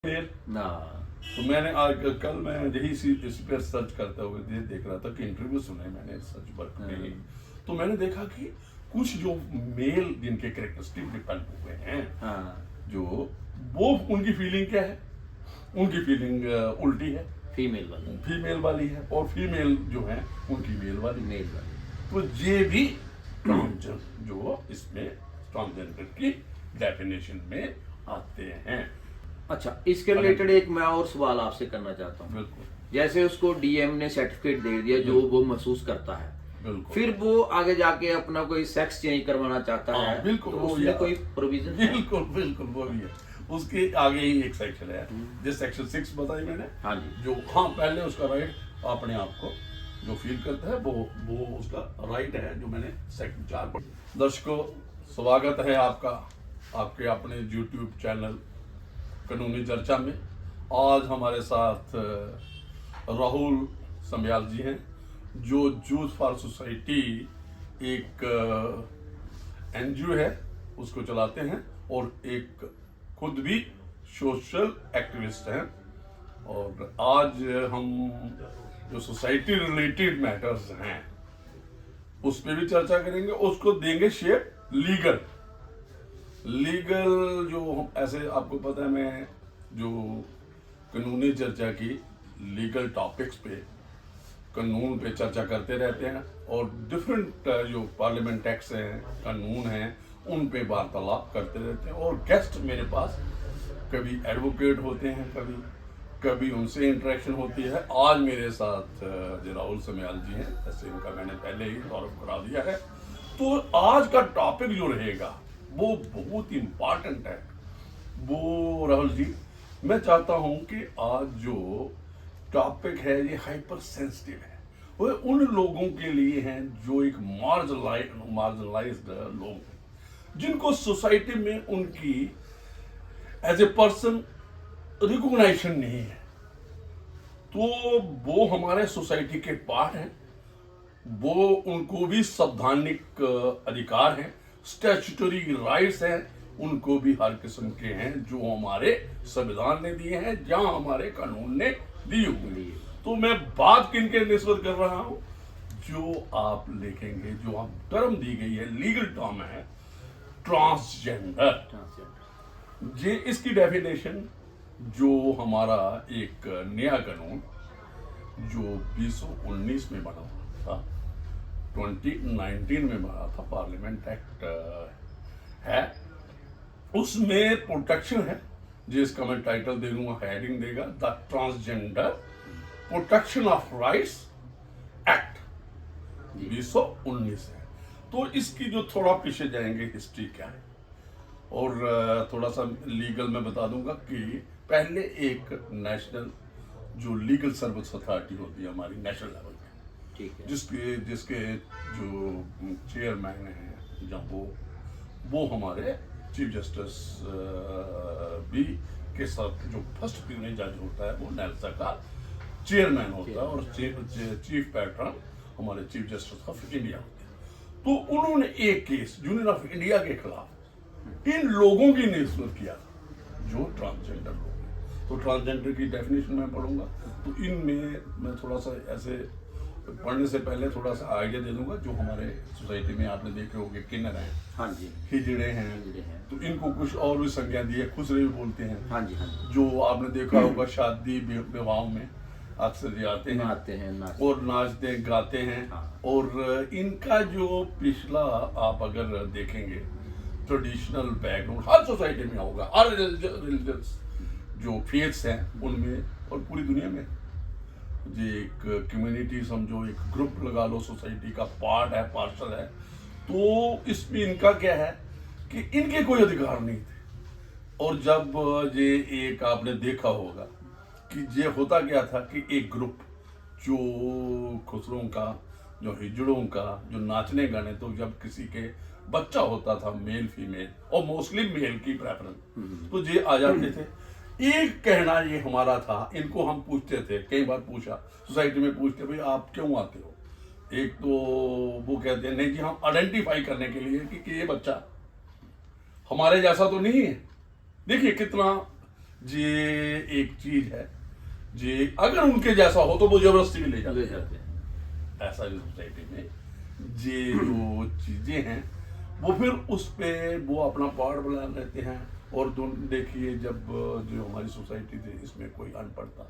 फिर ना तो मैंने आज कल मैं यही इसी पर सर्च करते हुए देख रहा था कि इंटरव्यू सुने मैंने सर्च वर्क पे, तो मैंने देखा कि कुछ जो मेल जिनके कैरेक्टरिस्टिक डिपेंड हुए हैं, हाँ जो वो उनकी फीलिंग क्या है, उनकी फीलिंग उल्टी है, फीमेल वाली है, और फीमेल जो है उनकी मेल वाली। मेल वाली। तो ये भी ट्रांसजेंडर जो इसमें ट्रांसजेंडर की डेफिनेशन में आते हैं। अच्छा, इसके रिलेटेड एक मैं और सवाल आपसे करना चाहता हूँ। बिल्कुल जैसे उसको डीएम ने सर्टिफिकेट दे दिया जो वो महसूस करता है, बिल्कुल। फिर वो आगे जाके अपना कोई सेक्स चेंज करवाना चाहता है, बिल्कुल, तो वो उसमें यार, कोई प्रोविजन है? बिल्कुल बिल्कुल वो भी है। उसके आगे ही एक सेक्शन है, जिस सेक्शन 6 बताई मैंने। हाँ जी। जो पहले उसका राइट अपने आप को जो फील करता है वो उसका राइट है, जो मैंने सेक्शन 4 पढ़ी। दर्शकों, स्वागत है आपका आपके अपने यूट्यूब चैनल कानूनी चर्चा में। आज हमारे साथ राहुल समयाल जी हैं, जो यूथ फॉर सोसाइटी एक एनजीओ है उसको चलाते हैं, और एक खुद भी सोशल एक्टिविस्ट हैं। और आज हम जो सोसाइटी रिलेटेड मैटर्स हैं उस पर भी चर्चा करेंगे, उसको देंगे शेप लीगल जो ऐसे आपको पता है, मैं जो कानूनी चर्चा की लीगल टॉपिक्स पे कानून पे चर्चा करते रहते हैं, और डिफरेंट जो पार्लियामेंट एक्ट्स हैं, कानून हैं, उन पे वार्तालाप करते रहते हैं। और गेस्ट मेरे पास कभी एडवोकेट होते हैं, कभी उनसे इंटरेक्शन होती है। आज मेरे साथ जो राहुल समयाल जी हैं, ऐसे उनका मैंने पहले ही गौरव करा दिया है। तो आज का टॉपिक जो रहेगा वो बहुत इम्पॉर्टेंट है। वो राहुल जी, मैं चाहता हूं कि आज जो टॉपिक है ये हाइपर सेंसिटिव है। वो उन लोगों के लिए हैं जो एक मार्जिनलाइज्ड लोग हैं, जिनको सोसाइटी में उनकी एज ए पर्सन रिकॉग्नाइजेशन नहीं है। तो वो हमारे सोसाइटी के पार्ट हैं, वो उनको भी संवैधानिक अधिकार हैं, स्टैट्यूटरी राइट्स हैं, उनको भी हर किस्म के हैं जो हमारे संविधान ने दिए हैं, जहां हमारे कानून ने दी हुई। तो मैं बात किनके निस्बत कर रहा हूं, जो आप लिखेंगे, जो आप टर्म दी गई है, लीगल टर्म है ट्रांसजेंडर। ये इसकी डेफिनेशन जो हमारा एक नया कानून जो 2019 में बना था, 2019 में बना था, पार्लियामेंट एक्ट है, उसमें प्रोटेक्शन है, जिसका मैं टाइटल दे दूंगा, हेडिंग देगा the transgender protection of rights act 2019 है। तो इसकी जो थोड़ा पीछे जाएंगे हिस्ट्री क्या है, और थोड़ा सा लीगल में बता दूंगा कि पहले एक नेशनल जो लीगल सर्विस अथॉरिटी होती है हमारी नेशनल लेवल पे, ठीक है, जिसके जो चेयरमैन हैं, जब वो हमारे चीफ जस्टिस भी के साथ जो फर्स्ट यूनियन जज होता है वो नेल्सा का चेयरमैन होता है, और चीफ पैटर्न हमारे चीफ जस्टिस ऑफ इंडिया होते हैं। तो उन्होंने एक केस यूनियन ऑफ इंडिया के खिलाफ इन लोगों की निस्बत किया जो ट्रांसजेंडर लोग हैं। तो ट्रांसजेंडर की डेफिनेशन मैं पढ़ूंगा, तो इनमें मैं थोड़ा सा ऐसे पढ़ने से पहले थोड़ा सा आइडिया दे दूंगा। जो हमारे सोसाइटी में आपने देखे होंगे किन्नर हैं, हाँ जी, हिजड़े हैं, तो इनको कुछ और भी संज्ञा दी है, खुसरे भी बोलते हैं। हाँ जी, हाँ जी, जो आपने देखा होगा शादी विवाहों में अक्सर ये आते हैं और नाचते गाते हैं। हाँ। और इनका जो पिछला आप अगर देखेंगे ट्रेडिशनल बैकग्राउंड हर सोसाइटी में होगा, हर रिलीजियस जो फेथ्स हैं उनमें, और पूरी दुनिया में ये एक कम्युनिटी समझो, एक ग्रुप लगा लो, सोसाइटी का पार्ट है, पार्सल है। तो इसमें इनका क्या है कि इनके कोई अधिकार नहीं थे। और जब ये एक आपने देखा होगा कि ये होता क्या था कि एक ग्रुप जो खुसरों का, जो हिजड़ों का, जो नाचने गाने, तो जब किसी के बच्चा होता था, मेल फीमेल, और मोस्टली मेल की प्रेफरेंस, तो ये आ जाते थे। एक कहना ये हमारा था, इनको हम पूछते थे, कई बार पूछा सोसाइटी में, पूछते भाई आप क्यों आते हो। एक तो वो कहते हैं नहीं जी, हम आइडेंटिफाई करने के लिए कि ये बच्चा हमारे जैसा तो नहीं है। देखिए कितना ये एक चीज है जी, अगर उनके जैसा हो तो वो जबरदस्ती भी ले जाते ले हैं। जाते हैं। ऐसा भी सोसाइटी में ये जो चीजें हैं वो फिर उस पे वो अपना पार्ट बना लेते हैं। और देखिए, जब जो हमारी सोसाइटी थी इसमें कोई अनपढ़ था,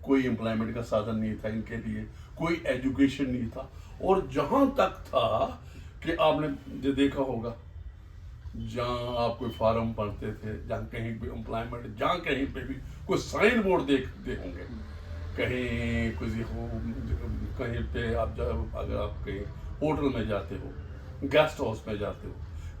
कोई एम्प्लॉयमेंट का साधन नहीं था इनके लिए, कोई एजुकेशन नहीं था। और जहां तक था कि आपने जो देखा होगा, जहाँ आप कोई फार्म पढ़ते थे, जहाँ कहीं भी एम्प्लॉयमेंट, जहाँ कहीं पे भी कोई साइन बोर्ड देखते होंगे, कहीं किसी हो, कहीं पे आप जब अगर आप कहीं होटल में जाते हो, गेस्ट हाउस में जाते हो,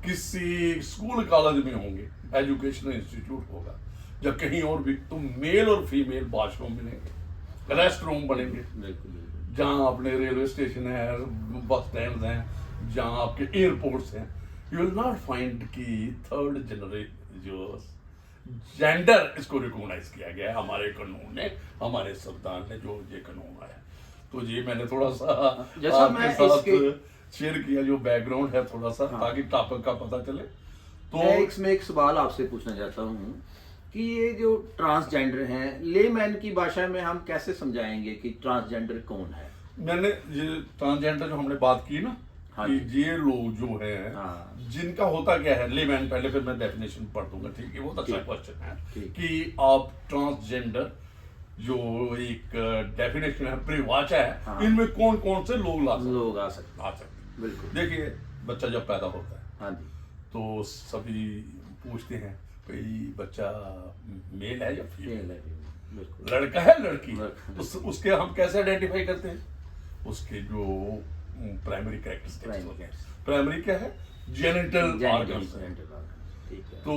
किसी स्कूल कॉलेज में होंगे, एजुकेशनल इंस्टीट्यूट होगा, जब कहीं और भी, तो मेल और फीमेल वॉशरूम मिलेंगे, रेस्ट रूम बनेंगे। बिल्कुल। जहाँ अपने रेलवे स्टेशन है, बस स्टैंड हैं, जहाँ आपके एयरपोर्ट्स हैं, यू विल नॉट फाइंड कि थर्ड जनरेशन जो जेंडर इसको रिकॉग्नाइज किया गया है हमारे कानून ने, हमारे संविधान ने जो ये कानून आया। तो ये मैंने थोड़ा सा जैसा आपके मैं साथ शेयर किया, जो बैकग्राउंड है थोड़ा सा, हाँ। ताकि टॉपिक का पता चले। तो मैं इसमें एक सवाल आपसे पूछना चाहता हूँ कि ये जो ट्रांसजेंडर हैं, लेमैन की भाषा में हम कैसे समझाएंगे कि ट्रांसजेंडर कौन है? मैंने ये ट्रांसजेंडर जो हमने बात की ना, हाँ कि जी। ये लोग जो है, हाँ। जिनका होता क्या है, लेमैन, पहले फिर मैं डेफिनेशन पढ़ दूंगा, ठीक है? बहुत अच्छा ठीक। क्वेश्चन है ठीक। कि आप ट्रांसजेंडर जो एक डेफिनेशन है, परिभाषा है, हाँ। इनमें कौन कौन से लोग लोग आ सकते आ सकते हैं। हैं। बिल्कुल। देखिए, बच्चा जब पैदा होता है हाँ जी। तो सभी पूछते हैं भाई बच्चा मेल है या फीमेल, ये लगे, बिल्कुल। लड़का है लड़की, लड़का। तो उसके हम कैसे आइडेंटिफाई करते हैं? उसके जो प्राइमरी Primary कैरेक्टरिस्टिक्स, प्राइमरी क्या है, जेनिटल ऑर्गन्स है। ठीक है। तो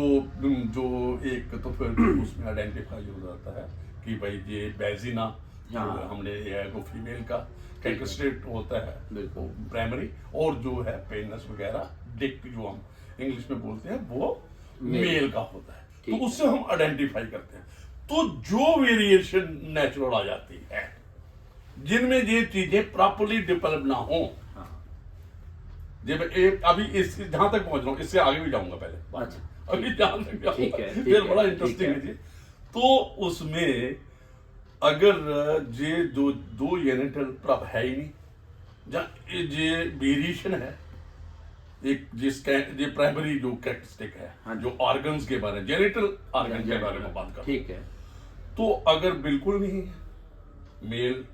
जो एक तो फिर उसमें आइडेंटिफाई हो जाता है कि भाई ये बेजिना, जो हाँ। हमने ये है वो फीमेल का कैरेक्टरिस्टिक होता है, बिल्कुल। प्राइमरी। और जो है पेनिस वगैरह, डिक जो हम इंग्लिश में बोलते हैं, वो Male। मेल का होता है। ठीक तो उससे हम आइडेंटिफाई करते हैं। तो जो वेरिएशन नेचुरल आ जाती है, जिनमें ये चीजें प्रॉपर्ली डेवलप ना हो, हाँ। जब एक अभी इस जहां तक पहुंच रहा हूँ, इससे आगे भी जाऊंगा पहले, अच्छा। अभी जहां तक जाऊंगा, ठीक है, ठीक फिर है, बड़ा ठीक इंटरेस्टिंग है। है जी। तो उसमें अगर ये जो दो जेनिटल प्रॉप है ही नहीं, जहाँ ये वेरिएशन है, एक जिसका ये प्राइमरी जो कैरेक्टरिस्टिक है, हाँ। जो ऑर्गन्स के बारे में, जेनिटल ऑर्गन के बारे में बात कर, ठीक है। तो अगर बिल्कुल नहीं है, मेल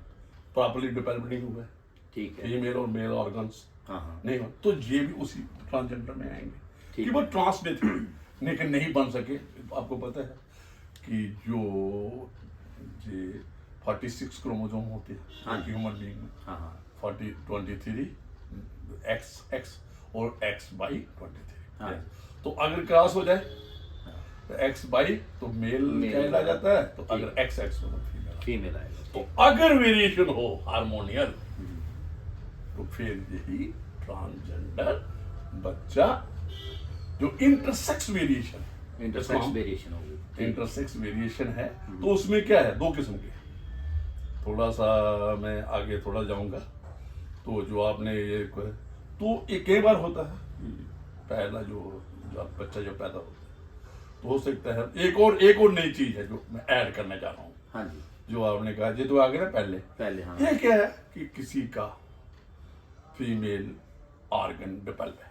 प्रॉपर्ली डेवलप नहीं हुआ है, ठीक है। फीमेल और मेल ऑर्गन्स हाँ हाँ। नहीं हो, तो ये भी उसी ट्रांसजेंडर में आएंगे ठीक कि वो ट्रांसडे थे लेकिन नहीं बन सके। आपको पता है कि जो ये 46 क्रोमोसोम होते हाँ। हैं ह्यूमन बीइंग में, हाँ हाँ। 23 एक्स और एक्स बाई 23। हाँ। तो अगर क्रॉस हो जाए तो एक्स बाई तो मेल Male कहला जाता है, तो ठीक। अगर एक्स एक्स हो तो फीमेल। फीमेल आएगा। तो अगर वेरिएशन हो हार्मोनियल, तो फिर यही ट्रांसजेंडर बच्चा, जो इंटरसेक्स वेरिएशन, इंटरसेक्स वेरिएशन होगी। इंटरसेक्स वेरिएशन है, तो उसमें क्या है, दो किस्म के। थोड़ा सा मैं आगे थोड़ा जाऊंगा, तो जो आपने ये तो ये कई बार होता है, पहला जो बच्चा जब पैदा होता है, तो हो सकता है एक और नई चीज है जो मैं ऐड करने जा रहा हूँ, हाँ जी। जो आपने कहा ये तो आगे ना पहले हाँ। ये क्या है कि किसी का फीमेल ऑर्गन डेवलप है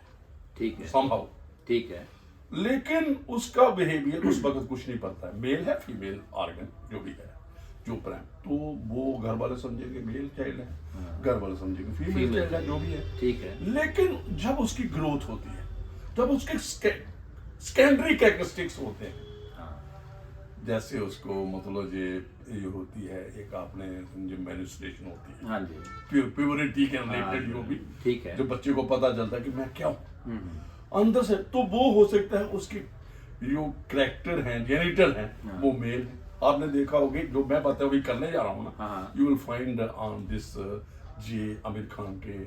ठीक है। संभव, ठीक है। लेकिन उसका बिहेवियर उस वक्त कुछ नहीं पड़ता है, मेल है फीमेल ऑर्गन जो भी है, जो प्राइम, तो वो घर वाले समझेंगे मेल चाइल्ड है, हाँ। घर वाले समझेंगे फीमेल Female चाइल्ड है, जो भी है। ठीक है। लेकिन जब उसकी ग्रोथ होती है, जब उसके सेकेंडरी कैरेक्टरिस्टिक्स होते हैं, हाँ। जैसे उसको मतलब ये होती है, एक आपने जो मेन्स्ट्रुएशन होती है, हाँ जी। प्यूबरिटी के रिलेटेड हाँ, जो भी, ठीक है। जो बच्चे को पता चलता है कि मैं क्या हूँ हम्म। अंदर से, तो वो हो सकता है उसके जो करैक्टर हैं, जेनिटल हैं, हाँ। वो मेल है। आपने देखा होगा, जो मैं पता अभी करने जा रहा हूँ ना, हाँ। You will find on this जे आमिर खान के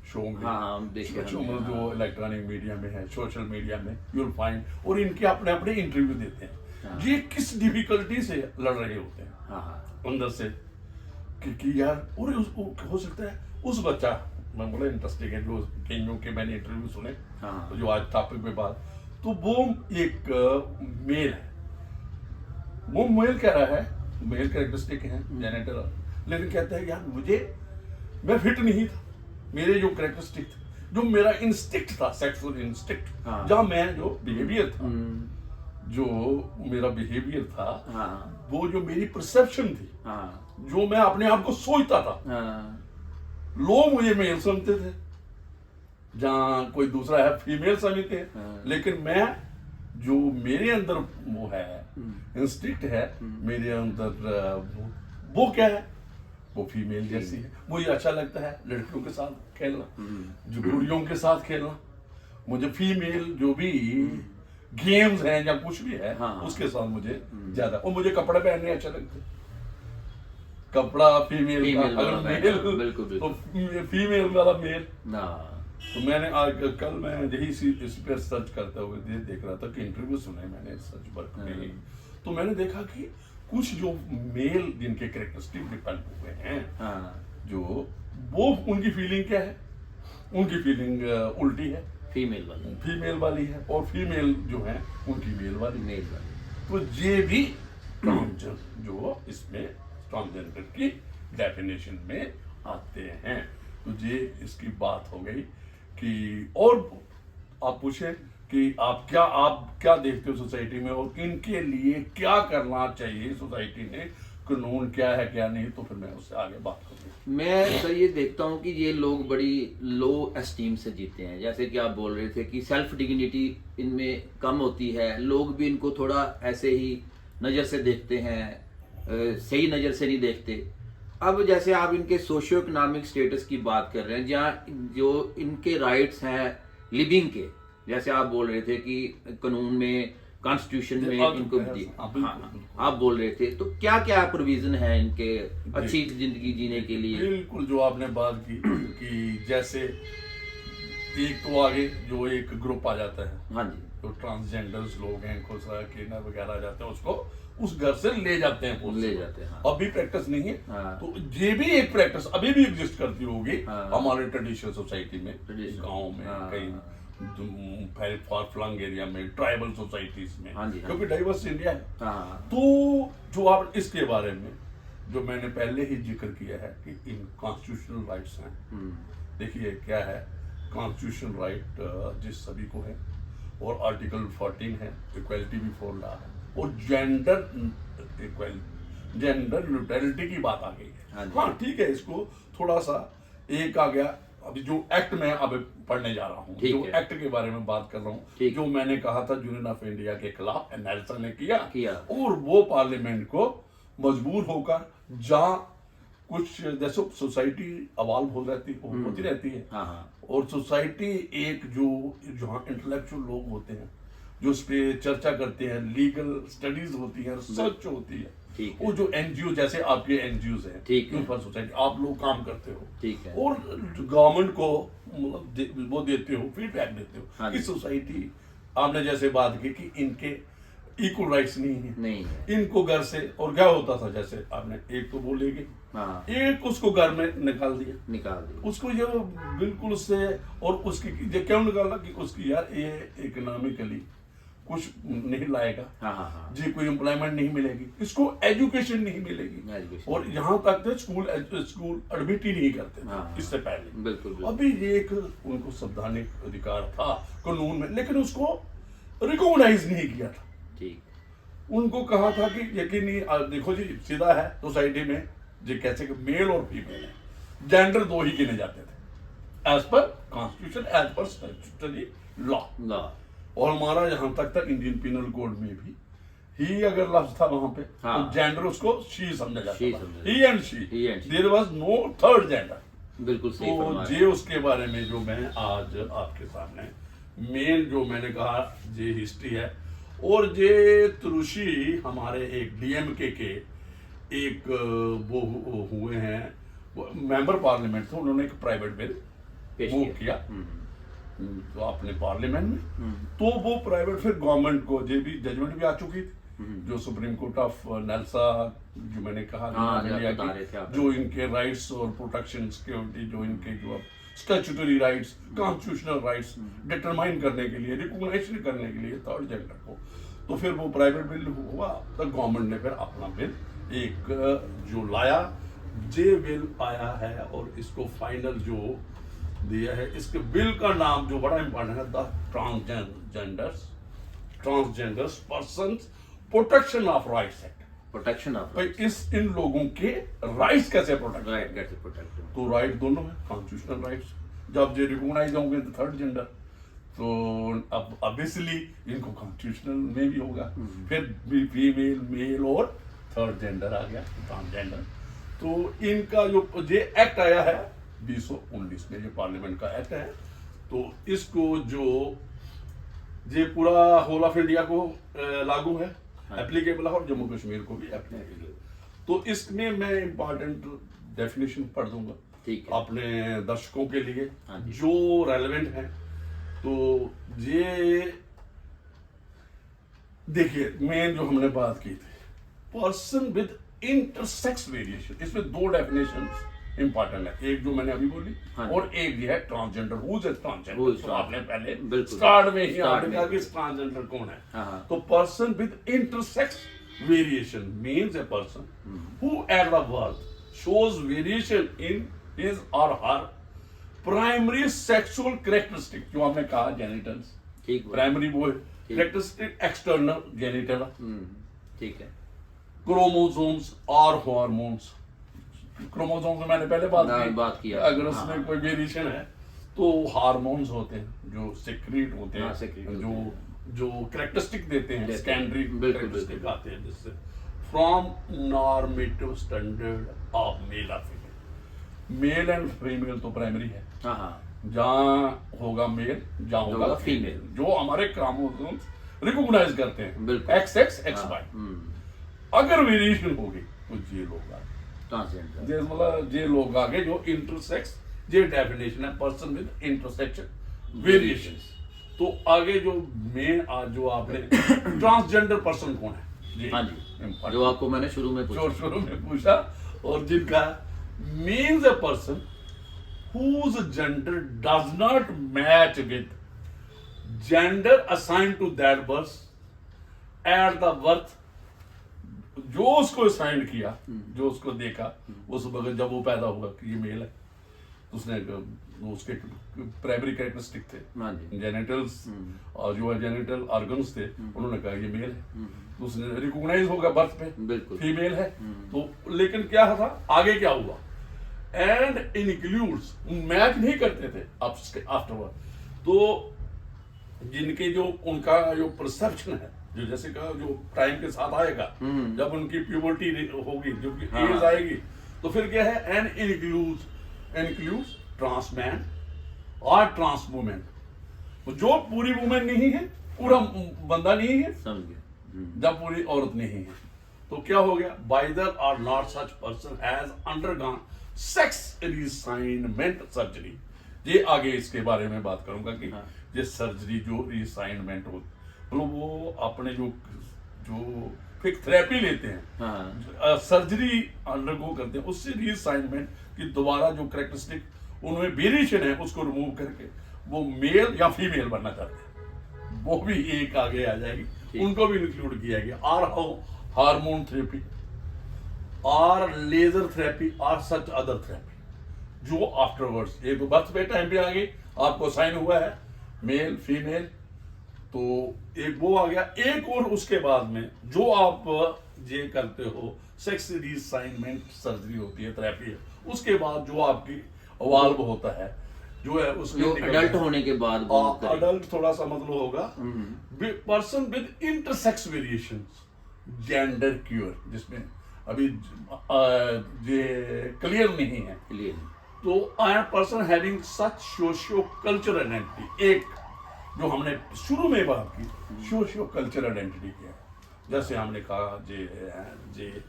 शो में, हाँ, हम देखे जो हमने, जो हाँ। इलेक्ट्रॉनिक मीडिया में है, सोशल मीडिया में, यू विल फाइंड, और इनके अपने अपने इंटरव्यू देते हैं, हाँ। ये किस डिफिकल्टी से लड़ रहे होते हैं हाँ हाँ। अंदर से, कि यार, और हो सकता है उस बच्चा, मैं बोला इंटरेस्टिंग है, जो कईयों के मैंने इंटरव्यू सुने, हाँ। जो आज टॉपिक पे बात, तो वो एक मेल है, वो मेल कह रहा है, मेल कैरेक्टरिस्टिक है जेनेटर, लेकिन कहता है यार मैं फिट नहीं था, मेरे जो कैरेक्टरिस्टिक थे, जो मेरा इंस्टिक्ट था, सेक्सुअल इंस्टिक्ट, हाँ। जहाँ मैं जो बिहेवियर था, जो मेरा बिहेवियर था, हाँ वो जो मेरी परसेप्शन थी, हाँ जो मैं अपने आप को सोचता था, हाँ लोग मुझे मेल समझते थे, जहाँ कोई दूसरा है फीमेल समझते हैं, हाँ। लेकिन मैं जो मेरे अंदर वो है इंस्टिक्ट है, मेरे अंदर वो क्या है, वो फीमेल जैसी है। मुझे अच्छा लगता है लड़कियों के साथ खेलना, जुगुड़ियों के साथ खेलना, मुझे फीमेल जो भी गेम्स हैं या कुछ भी है, हाँ। उसके साथ मुझे ज्यादा, और मुझे कपड़े पहनने अच्छे लगते हैं। कपड़ा फीमेल का, फीमेल वाला अगर पहनना, मेल बिल्कुल, बिल्कुल। तो फीमेल वाला मेल। ना तो मैंने आज कल मैं यही इस पर सर्च करते हुए देख रहा था कि इंटरव्यू सुने मैंने सर्च वर्क में, तो मैंने देखा कि कुछ जो मेल जिनके कैरेक्टरिस्टिक डिपेंड हुए हैं, हाँ जो वो उनकी फीलिंग क्या है, उनकी फीलिंग उल्टी है, फीमेल वाली है, और फीमेल जो है उनकी मेल वाली। तो ये भी ट्रांसजेंडर जो इसमें ट्रांसजेंडर की डेफिनेशन में आते हैं। तो ये इसकी बात हो गई कि, और आप पूछें कि आप क्या देखते हो सोसाइटी में, और इनके लिए क्या करना चाहिए सोसाइटी ने, कानून क्या है क्या नहीं, तो फिर मैं उससे आगे बात करूँगा। मैं सर ये देखता हूँ कि ये लोग बड़ी लो एस्टीम से जीते हैं, जैसे कि आप बोल रहे थे कि सेल्फ डिग्निटी इनमें कम होती है, लोग भी इनको थोड़ा ऐसे ही नज़र से देखते हैं, सही नज़र से नहीं देखते। अब जैसे आप इनके सोशियो इकोनॉमिक स्टेटस की बात कर रहे हैं, जहाँ जो इनके राइट्स हैं लिविंग के, जैसे आप बोल रहे थे कि कानून में, कॉन्स्टिट्यूशन में इनको आप बोल रहे थे, तो क्या क्या प्रोविजन है इनके अच्छी जिंदगी जीने के लिए? बिल्कुल, जो आपने बात की कि जैसे एक तो आगे जो एक ग्रुप आ जाता है, हाँ जी, जो ट्रांसजेंडर्स लोग हैं, खुसरा क्लीनर वगैरह आ जाते हैं, उसको उस घर से ले जाते हैं, हाँ। अभी प्रैक्टिस नहीं है। हाँ। तो ये भी एक प्रैक्टिस अभी भी एग्जिस्ट करती होगी, हाँ। हमारे ट्रेडिशनल सोसाइटी में, Traditional, गांव में, हाँ। कहीं फार फ्लंग एरिया में, ट्राइबल सोसाइटीज में, हाँ जी, हाँ। क्योंकि डाइवर्स इंडिया है। हाँ। तो जो आप इसके बारे में जो मैंने पहले ही जिक्र किया है कि इन कॉन्स्टिट्यूशनल राइट्स हैं, देखिए क्या है कॉन्स्टिट्यूशनल राइट, जिस सभी को है, और आर्टिकल 14 है, इक्वलिटी बिफोर लॉ है, और जेंडर न्यूट्रलिटी की बात आ गई है। हाँ ठीक है, इसको थोड़ा सा एक आ गया, अभी जो एक्ट में अब पढ़ने जा रहा हूँ, जो एक्ट के बारे में बात कर रहा हूँ, जो मैंने कहा था यूनियन ऑफ इंडिया के खिलाफ नेल्सन ने किया, और वो पार्लियामेंट को मजबूर होकर, जहाँ कुछ जैसे सोसाइटी अवाल्व होती रहती है, और सोसाइटी एक जो जहाँ इंटेलेक्चुअल लोग होते हैं, जो उस पे चर्चा करते हैं, लीगल स्टडीज होती है, रिसर्च होती है, वो जो एनजीओ जैसे आपके एनजीओ हैं, ह्यूमन सोसाइटी, आप लोग काम करते हो, और गवर्नमेंट को मतलब वो देते हो, फीडबैक देते हो कि सोसाइटी, आपने जैसे बात की कि इनके इक्वल राइट्स नहीं है, इनको घर से, और क्या होता था जैसे आपने एक तो बोलेगे, एक उसको घर में निकाल दिया उसको, ये बिल्कुल उससे, और उसकी ये क्यों निकाला कि उसकी यार ये इकोनॉमिकली कुछ नहीं लाएगा, जी कोई एम्प्लॉयमेंट नहीं मिलेगी, इसको एजुकेशन नहीं मिलेगी, और यहाँ तक तो स्कूल एडमिट ही नहीं करते थे इससे पहले। बिल्कुल। अभी ये एक उनको संवैधानिक अधिकार था कानून में, लेकिन उसको रिकॉग्नाइज नहीं किया था। उनको कहा था कि यकीन नहीं, देखो जी सीधा है सोसाइटी में, जी कैसे मेल और फीमेल है, जेंडर दो ही गिने जाते थे as per constitution, as per statutory law, और हमारा यहाँ तक था इंडियन पिनल कोड में भी ही अगर लफ्ज था वहां पे, तो जेंडर उसको शी समझा जाता था, he and she, there was no third gender. बिल्कुल सही फरमाया। तो ये उसके बारे में जो मैं आज आपके सामने मेन जो मैंने कहा ये हिस्ट्री है, और ये तुरुशी हमारे एक डीएमके के एक वो हुए हैं, मेंबर पार्लियामेंट थे, उन्होंने एक प्राइवेट बिल मूव किया तो अपने पार्लियामेंट में, तो वो प्राइवेट फिर गवर्नमेंट को ये भी जजमेंट भी आ चुकी थी, जो सुप्रीम कोर्ट ऑफ नेल्सा, जो मैंने कहा जो इनके राइट्स और प्रोटेक्शन सिक्योरिटी, जो इनके जो statutory rights, constitutional rights determine करने के लिए, रिकॉग्नाइज करने के लिए थर्ड जेंडर को, तो फिर वो प्राइवेट बिल हुआ, तो गवर्नमेंट ने फिर अपना बिल एक जो लाया, जे बिल आया है, और इसको फाइनल जो दिया है, इसके बिल का नाम जो बड़ा इंपॉर्टेंट है, the transgenders persons protection of rights act. Protection of भाई इन लोगों के राइट्स कैसे प्रोटेक्ट, राइट कैसे प्रोटेक्ट। तो राइट दोनों है, कॉन्स्टिट्यूशनल राइट्स। जब ये रिकॉग्नाइज होंगे तो थर्ड जेंडर, तो अब ऑब्वियसली इनको कॉन्स्टिट्यूशनल में भी होगा। फिर फीमेल, मेल और थर्ड जेंडर आ गया, ट्रांसजेंडर। तो इनका जो ये एक्ट आया है 2019 में, ये पार्लियामेंट का एक्ट है, तो इसको जो ये पूरा होल ऑफ इंडिया को लागू है, एप्लीकेबल है, और जम्मू कश्मीर को भी एप्लीकेबल है। तो इसमें मैं इंपॉर्टेंट डेफिनेशन पढ़ दूंगा ठीक है अपने दर्शकों के लिए हाँ जी। जो रेलेवेंट है। तो ये देखिए, मेन जो हमने बात की थी, पर्सन विद इंटरसेक्स वेरिएशन, इसमें दो डेफिनेशन इंपॉर्टेंट है, एक जो मैंने अभी बोली हाँ। और एक ये है transgender. Who is Who is transgender, तो आपने पहले बिल्कुल। स्टार्ट में ही Start आपने में। कहा कि ट्रांसजेंडर कौन है। हाँ। तो person with intersex variation means a person who at the birth shows variation in his और हर प्राइमरी सेक्सुअल कैरेक्टरिस्टिक, जो आपने कहा जेनिटल्स, ठीक प्राइमरी वो कैरेक्टरिस्टिक, एक्सटर्नल जेनिटल, ठीक है क्रोमोसोम्स और हार्मोन्स। क्रोमोसोम्स में मैंने पहले बात की, किया। अगर हाँ, उसमें हाँ। कोई वेरिएशन है तो हार्मोन्स होते हैं जो सेक्रेट होते हाँ, हैं, secrete होते जो हैं। जो कैरेक्टरिस्टिक देते हैं, देते हैं। सेकेंडरी बिल्कुल, कैरेक्टरिस्टिक बिल्कुल। आते हैं, जिससे from normative standard of male और फीमेल। मेल एंड फीमेल तो प्राइमरी है, हाँ हाँ जहाँ होगा मेल जहाँ होगा होगा फीमेल, female। जो हमारे क्रोमोसोम्स रिकॉग्नाइज करते हैं, बिल्कुल। एक्स एक्स एक्स हाँ, वाई। अगर वेरिएशन होगी तो ये लोग आगे, ट्रांसजेंडर जे मतलब ये लोग आगे जो इंटरसेक्स, ये डेफिनेशन है पर्सन विद इंटरसेक्शन वेरिएशंस। तो आगे जो मेन आज जो आपने ट्रांसजेंडर पर्सन कौन है, ये हाँ जी, important। जो आपको मैंने शुरू में पूछा। जो शुरू में पूछा, और जिनका means a person whose gender does not match with gender assigned to that birth at the birth, जो उसको असाइन किया, जो उसको देखा उस वक्त जब वो पैदा हुआ कि ये मेल है, तो उसने वो उसके प्राइमरी कैरेक्टरिस्टिक थे, हाँ जी, जेनिटल्स और जो जेनिटल ऑर्गन्स थे, उन्होंने कहा ये मेल है, तो उसने रिकॉग्नाइज होगा बर्थ पे बिल्कुल। फीमेल है। तो लेकिन क्या था आगे, क्या हुआ, एंड इंक्लूड्स, मैच नहीं करते थे आफ्टरवर्ड। तो जिनके जो उनका जो परसेप्शन है, जो जैसे कहा जो टाइम के साथ आएगा, जब उनकी प्यूबर्टी होगी, जो हाँ। एज आएगी, तो फिर क्या है, एंड इंक्लूड्स ट्रांसमैन और ट्रांस वुमेन, जो पूरी वुमेन नहीं है, पूरा बंदा नहीं है, समझ गया। जब पूरी औरत नहीं है, तो क्या हो गया, whether or not such person has undergone sex reassignment surgery. ये आगे इसके बारे में बात करूंगा कि हाँ। ये सर्जरी जो रिसाइनमेंट हो, तो वो अपने जो फिक थेरेपी लेते हैं, हाँ सर्जरी अंडरगो करते हैं, उससे रिसाइनमेंट की दोबारा जो कैरेक्टरिस्टिक उनमें वेरिएशन है उसको रिमूव करके वो मेल या फीमेल बनना चाहते हैं, वो भी एक आगे आ जाएगी, ठीक। उनको भी इंक्लूड किया गया। और हार्मोन थेरेपी और लेजर थेरेपी और सच अदर थेरेपी, जो आफ्टरवर्ड्स, ये तो बर्थ पे टाइम पे आ गई, आपको साइन हुआ है मेल फीमेल, तो एक वो आ गया। एक और उसके बाद में जो आप ये करते हो, सेक्स रिसाइनमेंट सर्जरी होती है, थेरेपी है, उसके बाद जो आपकी वाल्व होता है, जो है उसमें जो अडल्ट होने के बाद वो करें। अडल्ट थोड़ा सा मतलब होगा, person with intersex variation, gender cure, जिसमें अभी ये क्लियर नहीं है, क्लियर। तो I am person having such socio cultural identity. एक जो हमने शुरू में बात की, सोशियो कल्चरल आइडेंटिटी क्या है, जैसे हमने कहा जे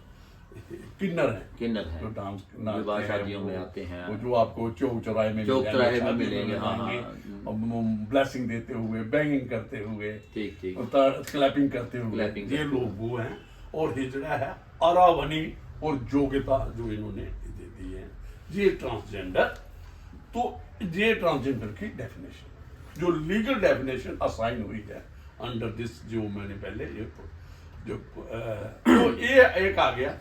किन्नर है, किन्नर है, जो डांस विवाह शादियों में आते हैं, वो जो आपको चौक चौराहे में मिलेंगे, हाँ, ब्लेसिंग देते हुए, बैंगिंग करते हुए, ठीक ठीक, क्लैपिंग करते हुए, Clapping ये करते लोग वो हैं। और हिजड़ा है, अरावनी और योग्यता जो इन्होंने दे दी है, ये ट्रांसजेंडर। तो ये ट्रांसजेंडर की डेफिनेशन, जो लीगल डेफिनेशन असाइन हुई है अंडर दिस जो मैंने पहले ये जो तो ये एक आ गया।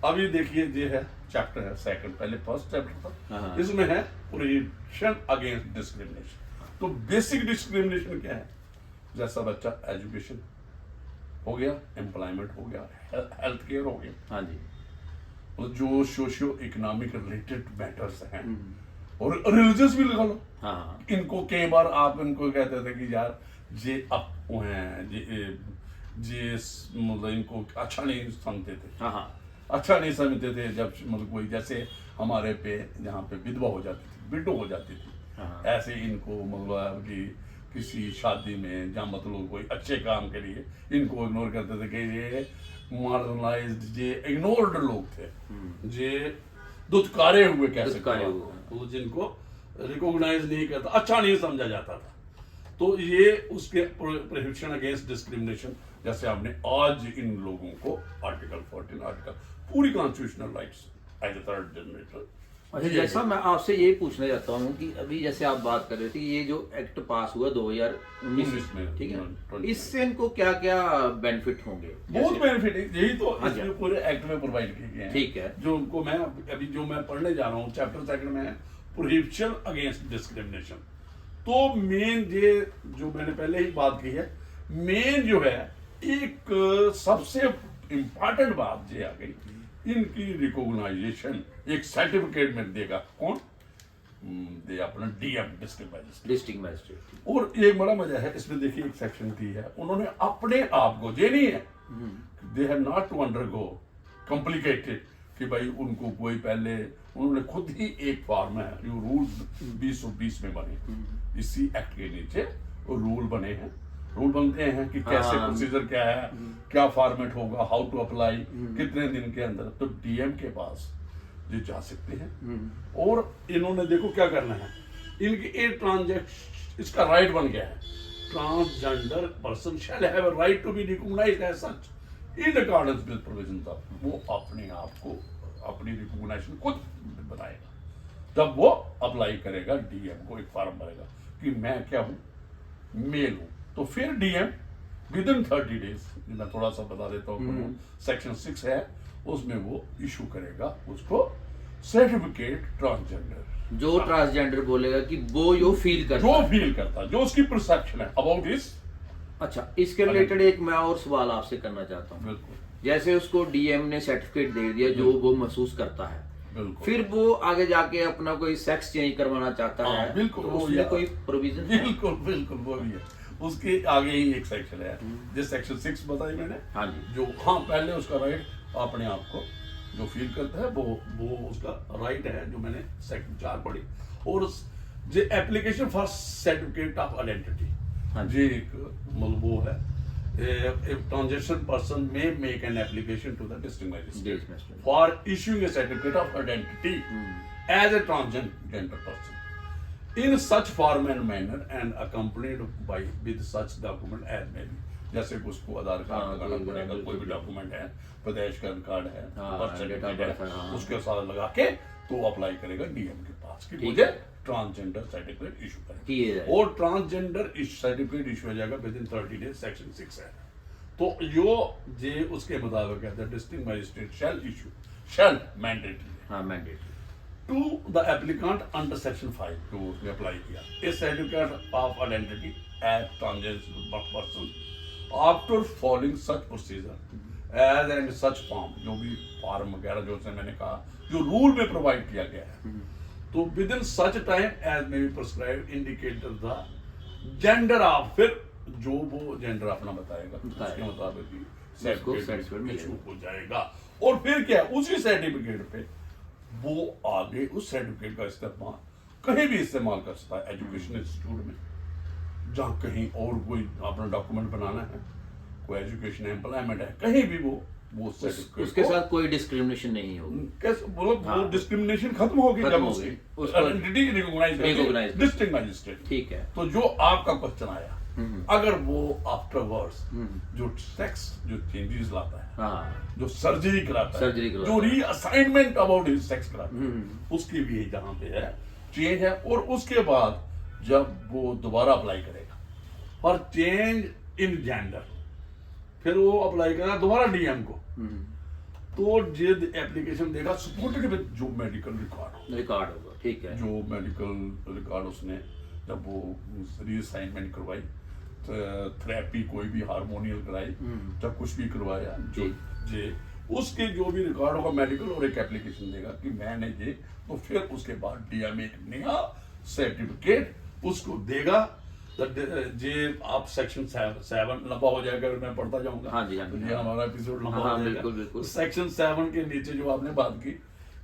अभी देखिए ये है चैप्टर है सेकंड, पहले फर्स्ट चैप्टर था, इसमें है प्रोहिबिशन अगेंस्ट डिस्क्रिमिनेशन। तो बेसिक डिस्क्रिमिनेशन क्या है? जैसा बच्चा एजुकेशन हो गया, एम्प्लॉयमेंट हो गया, हेल्थ केयर हो गया, हाँ जी, और जो सोशियो इकोनॉमिक रिलेटेड मैटर्स हैं, और रिलीजियस भी लगा लो। हाँ इनको कई बार आप इनको कहते थे कि यार ये अप हैं, ये मतलब इनको अच्छा नहीं समझते थे, हाँ अच्छा नहीं समझते थे। जब मतलब कोई जैसे हमारे पे जहाँ पे विधवा हो जाती थी, विडो हो जाती थी, हाँ। ऐसे इनको मतलब कि किसी शादी में या मतलब कोई अच्छे काम के लिए इनको इग्नोर करते थे कि ये मार्जिनलाइज्ड, ये इग्नोर्ड लोग थे, ये दुत्कारे हुए कह सकते दुत्कारे हो, हुए। तो जिनको रिकॉग्नाइज नहीं करता, अच्छा नहीं समझा जाता था। तो ये उसके प्रोहिबिशन अगेंस्ट डिस्क्रिमिनेशन, जैसे आपने आज इन लोगों को आर्टिकल 14 आर्टिकल पूरी constitutional rights as a third generator. अच्छा, जैसा मैं आपसे ये पूछना चाहता हूँ कि अभी जैसे आप बात कर रहे थे, ये जो एक्ट पास हुआ 2019 में, ठीक है, इससे इनको क्या क्या बेनिफिट होंगे? बहुत बेनिफिट है, यही तो हाँ इसमें पूरे एक्ट में प्रोवाइड किए गए हैं। ठीक है। जो उनको मैं अभी जो मैं पढ़ने जा रहा हूँ चैप्टर सेकंड में है प्रोहिबिशन अगेंस्ट डिस्क्रिमिनेशन। तो मेन ये जो मैंने पहले ही बात की है, मेन जो है एक सबसे इम्पोर्टेंट बात ये आ गई, इनकी रिकॉग्नाइजेशन एक सर्टिफिकेट में देगा कौन? दे अपना DM, district magistrate. District magistrate. और ये बड़ा मजा है इसमें, देखिए एक सेक्शन थी है, उन्होंने अपने आप को, ये नहीं है they have not to undergo complicated कि भाई उनको कोई पहले, उन्होंने खुद ही एक फॉर्म है जो रूल 2020 में बने, इसी एक्ट के नीचे रूल बने हैं, रूल बनते हैं कि कैसे प्रोसीजर क्या है, क्या फॉर्मेट होगा, हाउ टू अप्लाई, कितने दिन के अंदर। तो डीएम के पास ये जा सकते हैं। और इन्होंने देखो क्या करना है, इनकी एक ट्रांजेक्शन, इसका राइट बन गया है, transgender person shall have a right to be recognised as such in accordance with provisions of. वो अपने आप को, अपनी रिकॉग्नाइजेशन खुद बताएगा, तब वो अप्लाई करेगा डीएम को, एक फॉर्म भरेगा कि मैं क्या हूं, मेल हूं। तो फिर डीएम विद इन 30 डेज, मैं थोड़ा सा बता देता हूँ, सेक्शन 6 है उसमें वो इशू करेगा उसको सर्टिफिकेट ट्रांसजेंडर। जो ट्रांसजेंडर बोलेगा कि वो जो फील करता जो है, फील करता है, जो उसकी परसेप्शन है अबाउट इस। अच्छा, इसके रिलेटेड एक मैं और सवाल आपसे करना चाहता हूँ। बिल्कुल जैसे उसको डीएम ने सर्टिफिकेट दे दिया जो वो महसूस करता है, बिल्कुल, फिर वो आगे जाके अपना कोई सेक्स चेंज करवाना चाहता हाँ, है, बिल्कुल, तो वो उसमें यार, कोई प्रोविजन है? बिल्कुल बिल्कुल वो भी है, उसके आगे ही एक सेक्शन है, जिस सेक्शन 6 बताई मैंने, हाँ जी, जो हाँ पहले उसका राइट अपने आप को जो फील करता है वो उसका राइट है, जो मैंने सेक्शन 4 पढ़ी। और जो application for certificate of identity, हाँ जी एक मतलब वो है, transaction person may make an application to the district magistrate for issuing a certificate of identity as a transgender person in such form and manner and accompanied by with such document as may be। जैसे कि उसको आधार card लगाना पड़ेगा, कोई भी document है, प्रदेश का card है, बर्थ सर्टिफिकेट है, उसके साथ लगा के तो अप्लाई करेगा डीएम के पास कि मुझे ट्रांसजेंडर सर्टिफिकेट इशू करें, और ट्रांसजेंडर सर्टिफिकेट इशू हो जाएगा विद इन 30 डेज, सेक्शन 6 है। तो ये उसके मुताबिक है, district magistrate shall issue, shall mandatory, हाँ mandatory, to the applicant under section 5 जो उसने अप्लाई किया, a certificate of identity as transgender person after following such procedure as and such form, जो भी फॉर्म वगैरह जो से मैंने कहा जो रूल में प्रोवाइड किया गया है, तो within such time as may be prescribe indicator the gender of, फिर जो वो जेंडर अपना बताएगा उसके मुताबिक सर्टिफिकेट इशू हो जाएगा। और फिर क्या, उसी सर्टिफिकेट पे वो आगे उस सर्टिफिकेट का इस्तेमाल कहीं भी इस्तेमाल कर सकता है, एजुकेशन इंस्टीट्यूट में, जहाँ कहीं और कोई अपना डॉक्यूमेंट बनाना है, कोई एजुकेशन एम्प्लॉयमेंट है, कहीं भी वो सर्टिफिकेट, उसके साथ कोई डिस्क्रिमिनेशन नहीं होगी। कैसे बोलो, वो डिस्क्रिमिनेशन खत्म होगी जब उसकी आइडेंटिटी रिकॉग्नाइज डिस्ट्रिक्ट मजिस्ट्रेट। ठीक है, तो जो आपका क्वेश्चन आया, अगर वो आफ्टरवर्ड्स जो सेक्स जो चेंजेस लाता है, हाँ, जो सर्जरी कराता है, जो रीअसाइनमेंट अबाउट हिज सेक्स कराता है, उसकी भी जहां पे है चेंज है। और उसके बाद जब वो दोबारा अप्लाई करेगा, और चेंज इन जेंडर, फिर वो अप्लाई करेगा दोबारा डीएम को, तो जे एप्लीकेशन देगा सपोर्टेड विद जो मेडिकल रिकॉर्ड होगा, ठीक है। जो मेडिकल रिकॉर्ड उसने जब वो रीअसाइनमेंट करवाई, थेरेपी कोई भी हार्मोनियल कराई, जब कुछ भी करवाया, जो जे उसके जो भी रिकॉर्ड होगा मेडिकल, और एक एप्लीकेशन देगा कि मैंने ये, तो फिर उसके बाद डीएम एक नया सर्टिफिकेट उसको देगा। जे आप सेक्शन 7 लंबा हो जाएगा, मैं पढ़ता जाऊंगा। हाँ जी, हाँ जी, ये हमारा एपिसोड लंबा हाँ, हो जाएगा। बिल्कुल, बिल्कुल। सेक्शन 7 के नीचे जो आपने बात की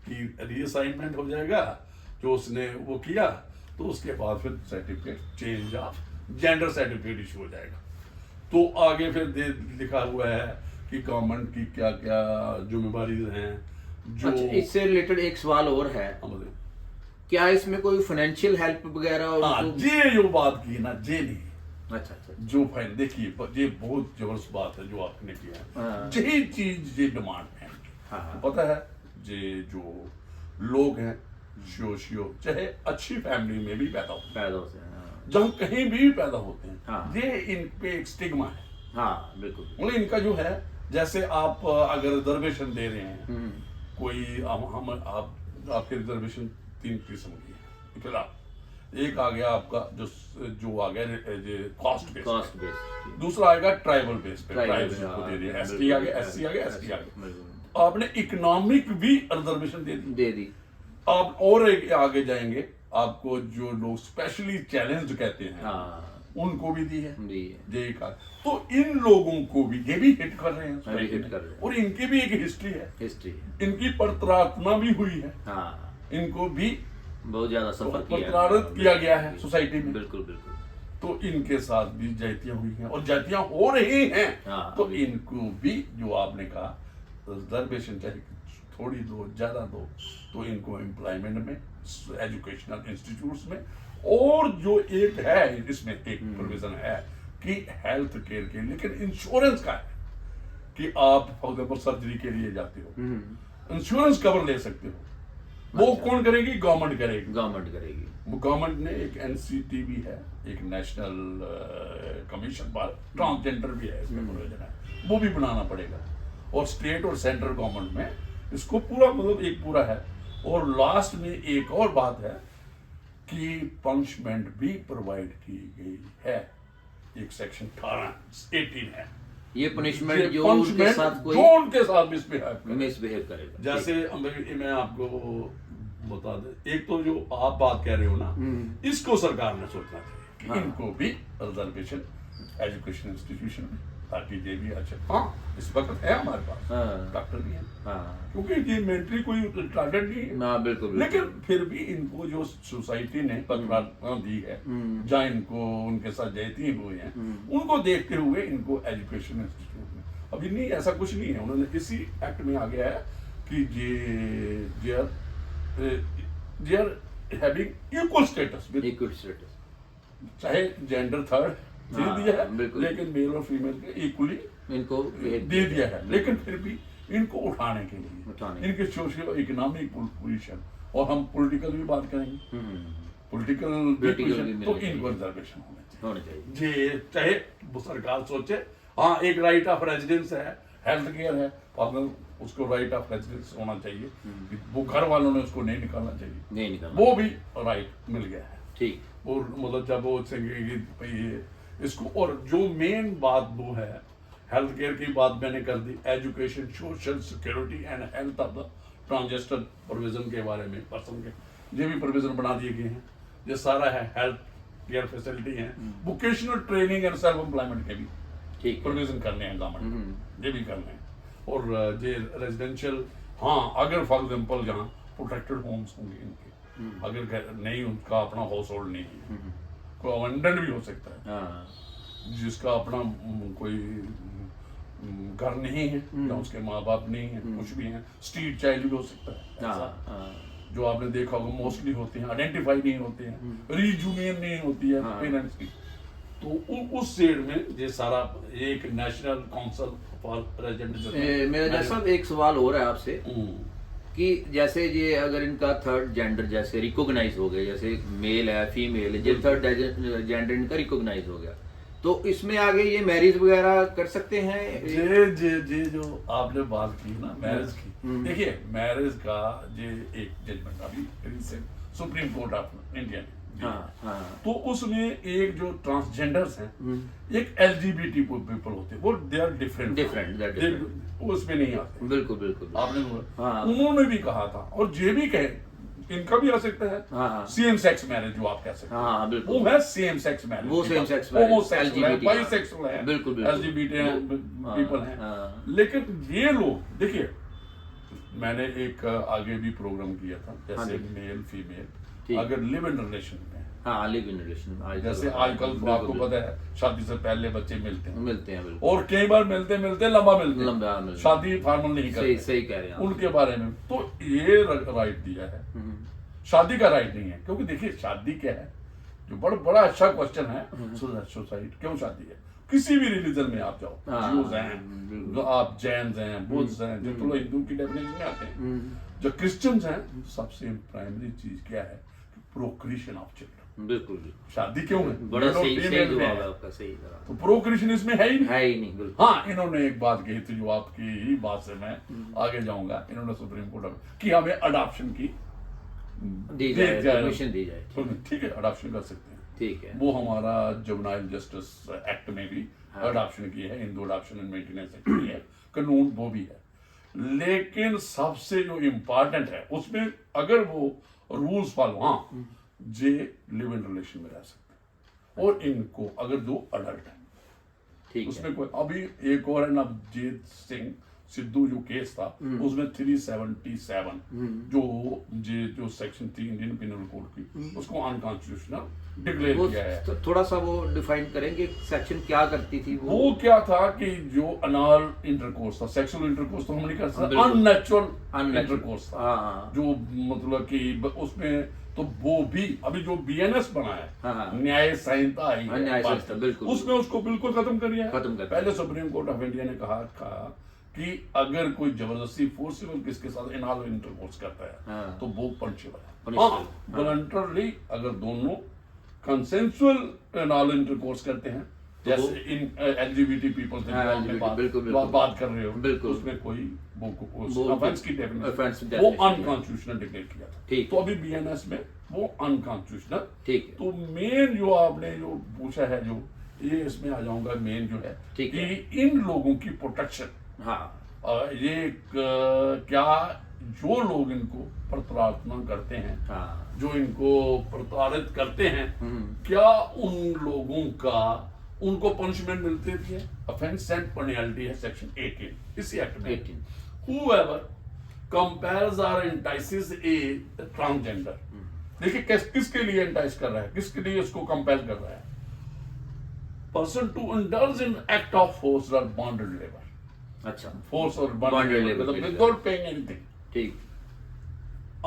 कि रीअसाइनमेंट हो जाएगा, जो उसने वो किया, तो उसके बाद फिर certificate change of gender certificate issue हो जाएगा। तो आगे फिर लिखा हुआ है कि गवर्नमेंट की क्या क्या जिम्मेदारी हैं जो। अच्छा, इससे रिलेटेड एक सवाल और है, क्या इसमें कोई फाइनेंशियल हेल्प वगैरह हाँ, ये जो बात की ना, ये नहीं। अच्छा अच्छा, जो फाइन देखिए, ये बहुत जबरदस्त बात है जो आपने किया है। हाँ। यही चीज ये डिमांड है। हाँ। पता है, ये जो लोग हैं शियो चाहे अच्छी फैमिली में भी पैदा होते हैं, जहाँ कहीं भी पैदा होते हैं, हाँ। ये इन पे एक स्टिग्मा है। हाँ बिल्कुल। मतलब इनका जो है, जैसे आप अगर रिजर्वेशन दे रहे हैं, कोई हम आपके रिजर्वेशन 3 किस्म की है। फिलहाल एक आ गया आपका जो आ गया कास्ट बेस, दूसरा आएगा ट्राइबल बेस पे, ट्राइब को दे दिया, एसटी आ गया, एससी आ गया, एसटी आ गया। आपने इकोनॉमिक भी रिजर्वेशन दे दी। आप और एक आगे जाएंगे, आपको जो लोग स्पेशली चैलेंज्ड कहते हैं, हाँ। उनको भी दी है, जी का। तो इन लोगों को भी ये भी हिट कर रहे हैं, हिट कर रहे हैं, और इनकी भी एक हिस्ट्री है, इनकी प्रताड़ना भी हुई है। हाँ। इनको भी बहुत ज्यादा सफर प्रताड़ित किया गया है सोसाइटी में। बिल्कुल बिल्कुल। तो इनके साथ भी जातियां हुई हैं और जातियां हो रही हैं। हाँ, तो इनको भी जो आपने कहा, रिजर्वेशन चाहे थोड़ी दो ज्यादा दो, तो इनको एम्प्लॉयमेंट में, एजुकेशनल इंस्टीट्यूट्स में, और जो एक है इसमें एक प्रोविजन है कि हेल्थ केयर के, लेकिन इंश्योरेंस का है कि आप फॉर एग्जाम्पल सर्जरी के लिए जाते हो, इंश्योरेंस कवर ले सकते हो। वो कौन करेगी? गवर्नमेंट करेगी। गवर्नमेंट ने एक एनसीटी भी है, एक नेशनल कमीशन पर ट्रांसजेंडर भी है, इसमें प्रोविजन है, वो भी बनाना पड़ेगा। और स्टेट और सेंट्रल गवर्नमेंट में इसको पूरा मतलब एक पूरा है। और लास्ट में एक और बात है कि पनिशमेंट भी प्रोवाइड की गई है, एक सेक्शन 18 है। ये पनिशमेंट जो उनके साथ मिसबिहेव करेगा। जैसे मैं आपको बता दे, एक तो जो आप बात कह रहे हो ना, इसको सरकार ने सोचना चाहिए कि इनको भी रिजर्वेशन एजुकेशन इंस्टीट्यूशन में, ताकि ये भी अच्छा। हाँ, इस वक्त है हमारे पास डॉक्टर भी है, क्योंकि ये मिलिट्री कोई टारगेट नहीं है। बिल्कुल। लेकिन फिर भी इनको जो सोसाइटी ने प्राथमिकता दी है, जहाँ इनको उनके साथ जाती हुए हैं, उनको देखते हुए इनको एजुकेशन इंस्टीट्यूट में, अभी नहीं ऐसा कुछ नहीं है, उन्होंने इसी एक्ट में आ गया है कि they are having equal status, चाहे जेंडर थर्ड दे दिया है, लेकिन मेल और फीमेल के इक्वली इनको दे दिया है। लेकिन फिर भी इनको उठाने के लिए इनके सोशियो इकोनॉमिक पोजीशन, और हम पॉलिटिकल भी बात करेंगे, पॉलिटिकल तो इनको रिजर्वेशन होना चाहिए। ये चाहे सरकार सोचे, हाँ एक राइट ऑफ रेजिडेंस है, हेल्थ केयर है, उसको राइट ऑफ रेजिडेंस होना चाहिए, वो घर वालों ने उसको नहीं निकालना चाहिए, वो भी राइट मिल गया है। ठीक। और मतलब जब वो इसको, और जो मेन बात वो है, हेल्थ केयर की बात मैंने कर दी, education, social security and health of the transgender provision के बारे में, पर्सन के ये भी प्रोविजन बना दिए गए हैं। ये सारा है, हेल्थ केयर फैसिलिटी है, vocational training and self employment के भी प्रोविजन करने हैं गवर्नमेंट, ये भी करने हैं। और ये रेजिडेंशियल, हाँ अगर फॉर एग्जाम्पल जहाँ प्रोटेक्टेड होम्स होंगे इनके, अगर नहीं उनका अपना हाउस होल्ड नहीं है, कोई अबंडन भी हो सकता है, जिसका अपना कोई घर नहीं है, या उसके माँ बाप नहीं है, कुछ भी है, स्ट्रीट चाइल्ड भी हो सकता है, जो आपने देखा होगा मोस्टली होते हैं, आइडेंटिफाई नहीं होते हैं, रीजूनियन नहीं होती है पेरेंट्स की। तो उस सेड में ये सारा एक नेशनल काउंसिल फॉर रेजिडेंशियल। मेरा जैसा एक सवाल हो रहा है आपसे कि जैसे ये अगर इनका थर्ड जेंडर जैसे रिकॉग्नाइज हो गया, जैसे मेल है फीमेल है, ये थर्ड जेंडर इनका रिकॉग्नाइज हो गया, तो इसमें आगे ये मैरिज वगैरह कर सकते हैं? जे जो आपने बात की ना मैरिज की, देखिए मैरिज का ये एक जजमेंट अभी recent supreme court of India ने दिया। हाँ। तो उसमें एक जो ट्रांसजेंडर्स हैं, एक एलजीबीटी पीपल होते हैं, वो दे आर डिफरेंट Different. उसमें नहीं आते। बिल्कुल बिल्कुल। आपने बोला, हाँ। उन्होंने भी कहा था और ये भी कहे इनका भी आ सकता है हाँ। सेम सेक्स मैरिज जो आप कह सकते हैं। हाँ, बिल्कुल। वो है सेम सेक्स मैरिज, वो same sex marriage, होमोसेक्सुअल है, LGBT, बाइसेक्सुअल है, बिल्कुल, बिल्कुल। एलजीबीटी हाँ, पीपल हैं। हाँ। लेकिन ये लोग देखिए, मैंने एक आगे भी प्रोग्राम किया था, हाँ जैसे जी। मेल फीमेल ठीक। अगर लिव इन रिलेशन में, हाँ, लिव इन रिलेशन जैसे आजकल तो आपको पता है शादी से पहले बच्चे मिलते हैं, मिलते हैं बिल्कुल। और कई बार मिलते मिलते लंबा मिलते हैं, लंबा मिलते हैं। शादी फॉर्मल नहीं सही करते। सही कह रहे हैं आप। उनके बारे में तो ये राइट दिया है, शादी का राइट नहीं है। क्योंकि देखिए शादी क्या है, जो बड़ा अच्छा क्वेश्चन है, सोसाइटी क्यों शादी है, किसी भी रिलीजन में आप जाओ, हाँ, ज्यूज हैं, आप जैन हैं, बुद्ध हैं, जो तो हिंदू की डेफिनेशन में आते हैं, जो क्रिश्चियंस हैं, सबसे प्राइमरी चीज क्या है, प्रोक्रिएशन ऑफ चिल्ड्रन। बिल्कुल। शादी क्यों है, बड़ा male और सही female में जवाब है। है आपका, सही जवाब। तो प्रोक्रिएशन इसमें है ही नहीं। है ही नहीं बिल्कुल। हाँ, इन्होंने एक बात कही थी जो आपकी ही बात से मैं आगे जाऊंगा। इन्होंने सुप्रीम कोर्ट में कि हमें अडॉप्शन की दी जाए, परमिशन दी जाए। तो ठीक है, अडॉप्शन कर सकते हैं। ठीक है। वो हमारा जुवेनाइल जस्टिस एक्ट में भी अडॉप्शन की है, Hindu adoption and maintenance act की है, कानून वो भी है। लेकिन सबसे जो इम्पोर्टेंट है उसमें अगर वो रूल्स फॉलो, हाँ, जे लिव इन रिलेशन में रह सकते हैं, और इनको अगर दो अडल्ट है, ठीक है। उसमें कोई अभी एक और है नवजीत सिंह सिद्धू जो केस था, उसमें 377 जो सेक्शन थी इंडियन पिनल कोड की, उसको अनकॉन्स्टिट्यूशनल डिक्लेयर वो किया है। तो थोड़ा सा वो डिफाइन करेंगे सेक्शन क्या करती थी वो क्या था कि जो अनाल इंटरकोर्स था, सेक्सुअल इंटरकोर्स तो हम नहीं कर सकते, अननेचुरल इंटरकोर्स था, हाँ। जो मतलब कि उसमें तो वो भी अभी जो बीएनएस बना है, हाँ। न्याय संहिता आई है, न्याय संहिता, बिल्कुल। उसमें उसको बिल्कुल खत्म कर दिया है। खत्म कर दिया। पहले सुप्रीम कोर्ट ऑफ इंडिया ने कहा कि अगर कोई जबरदस्ती फोर्सिबल किसके साथ इनहाल इंटरकोर्स करता है, हाँ। तो वो पनिशेबल है। Punishable, वॉलंटरली अगर दोनों कंसेंसुअल इनहाल इंटरकोर्स करते हैं, जैसे इन एलजीबीटी पीपल से जो आपने बिल्कुल। बात कर रहे हो, बिल्कुल। उसमें कोई वो ऑफेंस की offense डेफिनेशन की वो definition अनकॉन्स्टिट्यूशनल डिक्लेयर किया था। ठीक। तो अभी बीएनएस में वो अनकॉन्स्टिट्यूशनल। ठीक है। तो मेन जो आपने जो पूछा है, जो ये इसमें आ जाऊंगा, मेन जो है ठीक कि है। इन लोगों की प्रोटेक्शन, हाँ। ये क्या जो लोग इनको प्रताड़ना करते हैं, हाँ। जो इनको प्रताड़ित करते हैं, क्या उन लोगों का उनको पनिशमेंट मिलती है? ऑफेंस एंड पेनल्टी है सेक्शन 18 इसी एक्ट में। 18 Whoever compels or entices a transgender, देखिए किसके लिए एंटाइस कर रहा है, किसके लिए इसको कंपेल कर रहा है? Person to indulge in act of force और बॉन्डेड लेबर। अच्छा। फोर्स और Bonded बॉन्डेड labor, लेबर बिल्कुल। विदाउट पेइंग एनीथिंग ठीक।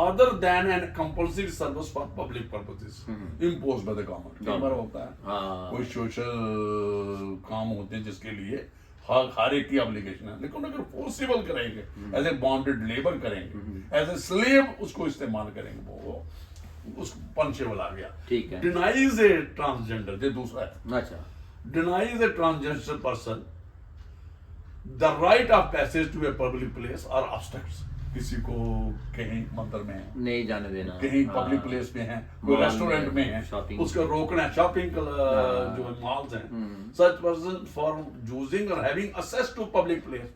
other than an compulsory service for public purposes imposed by the government। कई बार होता है हाँ। कोई सोशल काम होते हैं जिसके लिए हर एक की ऑब्लिगेशन है, लेकिन अगर फोर्सिबल करेंगे, एज ए बॉन्डेड लेबर करेंगे, एज ए स्लेव उसको इस्तेमाल करेंगे, वो उसको पनिशेबल आ गया। ठीक है। डिनाइज ए ट्रांसजेंडर, ये दूसरा है, अच्छा। Denies a transgender person the right of passage to a public place और ऑब्स्टेकल्स, किसी को कहीं मंदिर में है, नहीं जाने देना, कहीं हाँ। पब्लिक प्लेस में है, कोई मॉल रेस्टोरेंट में है, शॉपिंग, उसका रोकना है, शॉपिंग जो मॉल्स हैं, सच पर्सन फॉर यूजिंग और having access to public place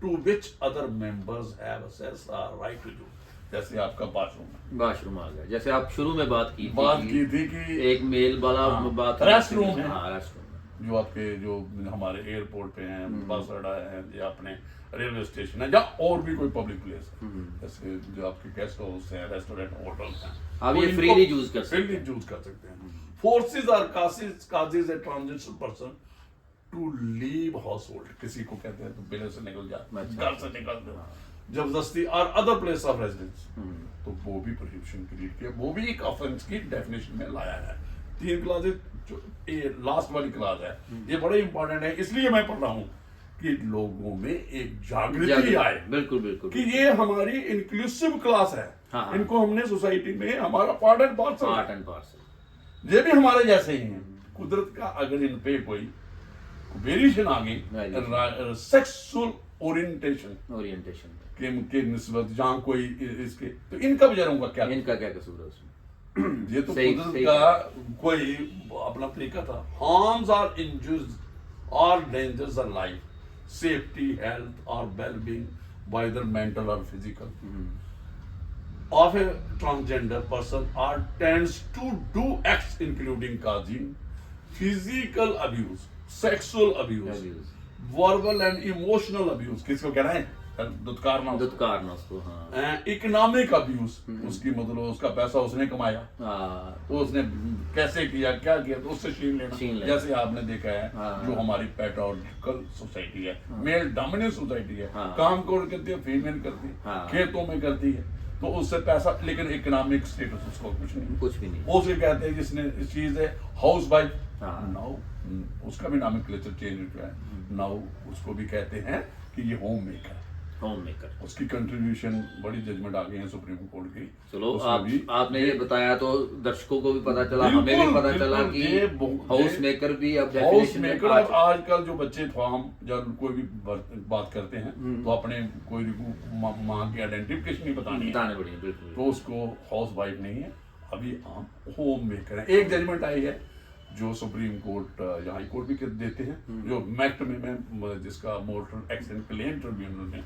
to which other members have access और राइट टू यूज, जैसे आपका बाथरूम आ गया, जैसे आप शुरू में बात की थी कि एक मेल वाला हाँ, बाथरूम, रेस्टरूम है, हाँ, रेस्टरूम जो आपके जो हमारे एयरपोर्ट पे हैं, बस अड्डा है, या अपने रेलवे स्टेशन है, या और भी कोई पब्लिक प्लेस है, जैसे जो आपके गेस्ट हाउस है, रेस्टोरेंट, होटल्स हैं, आप ये फ्रीली यूज कर सकते हैं। यूज कर सकते हैं। Forces or causes a transition person to leave household, किसी को कहते हैं तो बिले से निकल जाए, घर से निकल दो, जबरदस्ती और अदर प्लेस ऑफ रेजिडेंस, तो वो भी प्रोहिबिशन क्रिएट किया, वो भी एक ऑफेंस की डेफिनेशन में लाया है। 3 क्लासेज, जो लास्ट वाली क्लास है, ये बड़े इंपॉर्टेंट है, इसलिए मैं पढ़ रहा हूँ कि लोगों में एक जागृति आए, बिल्कुल बिल्कुल, कि ये हमारी इंक्लूसिव क्लास है, हाँ। इनको हमने सोसाइटी में हमारा part and parcel, part and parcel, ये भी हमारे जैसे ही हैं। कुदरत का अगर इन पे कोई वेरिएशन आ गई सेक्सुअल ओरिएंटेशन के निस्बत, जहाँ कोई इसके, तो इनका बेचारों का क्या, इनका क्या कसूर है उसमें? ये तो सही- कुदरत सही का कोई अपना तरीका था। हार्म्स आर इंजरीज और dangers our life, safety, health और वेलबींग बाइदर मेंटल और physical of a transgender person or tends to do acts including causing physical abuse, sexual abuse, verbal and emotional abuse, किसको कहना है, दुत्कारना, दुत्कारना उसको, हाँ। इकोनॉमिक अब्यूज, उसकी मतलब उसका पैसा उसने कमाया, तो उसने कैसे किया, क्या किया, तो उससे छीन लेना। जैसे आपने देखा है जो हमारी पैट्रियार्कल सोसाइटी है, मेल डोमिनेंट सोसाइटी है, काम कौन करती है, फीमेल करती है, खेतों में करती है, तो उससे पैसा, लेकिन इकोनॉमिक स्टेटस उसको कुछ भी नहीं। उसे कहते हैं जिसने चीज है हाउस वाइफ, नाउ उसका भी नॉमेनक्लेचर चेंज हो गया है, नाउ उसको भी कहते हैं कि ये होम मेकर। उसकी कंट्रीब्यूशन, बड़ी जजमेंट आ गई है सुप्रीम कोर्ट की। चलो आपने ये बताया तो दर्शकों को भी पता चला, हमें भी पता चला कि हाउस मेकर भी अब डेफिनेशन में अब आजकल जो बच्चे फार्म जब कोई भी बात करते हैं तो अपने कोई माँ की आइडेंटिफिकेशन नहीं बतानी है, बिल्कुल, तो उसको हाउस वाइफ नहीं है, अभी होम मेकर है। एक जजमेंट आई है जो सुप्रीम कोर्ट या हाई कोर्ट भी देते हैं, जो मैक्ट में जिसका मोटर एक्सीडेंट क्लेम ट्रिब्यूनल